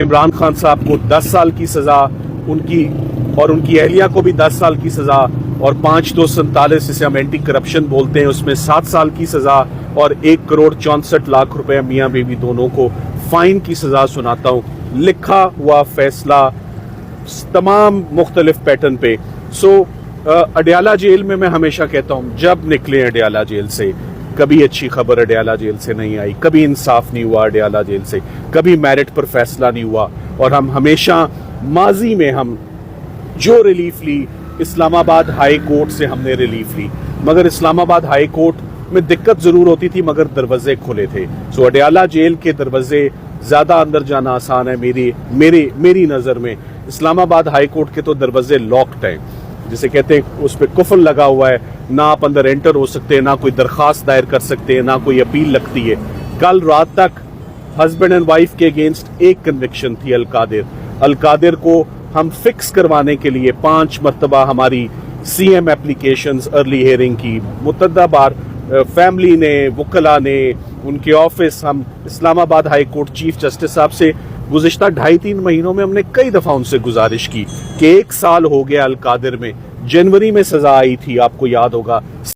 इमरान खान साहब को 10 साल की सजा, उनकी अहलिया को भी 10 साल की सजा, और 5/247 जिसे हम एंटी करप्शन बोलते हैं उसमें 7 साल की सजा, और 1,64,64,00,000 रुपए मियाँ बीवी दोनों को फाइन की सजा सुनाता हूँ। लिखा हुआ फैसला तमाम मुख्तलिफ पैटर्न पे। अडयाला जेल में मैं हमेशा कहता हूँ, जब निकले अडयाला जेल से, कभी अच्छी खबर अडयाला जेल से नहीं आई, कभी इंसाफ नहीं हुआ अडयाला जेल से, कभी मेरिट पर फैसला नहीं हुआ। और हम हमेशा माजी में हम जो रिलीफ ली, इस्लामाबाद हाई कोर्ट से हमने रिलीफ ली, मगर इस्लामाबाद हाई कोर्ट में दिक्कत जरूर होती थी, मगर दरवाजे खुले थे। अडयाला जेल के दरवाजे ज्यादा अंदर जाना आसान है मेरी नजर में। इस्लामाबाद हाई कोर्ट के तो दरवाजे लॉक्ड हैं, जिसे कहते हैं उस पर कुफल लगा हुआ है, ना आप अंदर एंटर हो सकते हैं, ना कोई दरखास्त दायर कर सकते हैं, ना कोई अपील लगती है। कल रात तक हस्बैंड एंड वाइफ के अगेंस्ट एक कन्विक्शन थी, अलकादिर को हम फिक्स करवाने के लिए 5 मरतबा हमारी CM एप्लीकेशंस अर्ली हियरिंग की, मुतअद्दा बार फैमिली ने, वकला ने, उनके ऑफिस, हम Islamabad high court chief justice साहब से गुज़िश्ता 2.5-3 महीनों में हमने कई दफा उनसे गुजारिश की कि 1 साल हो गया अलकादिर में, जनवरी में सजा आई थी, आपको याद होगा।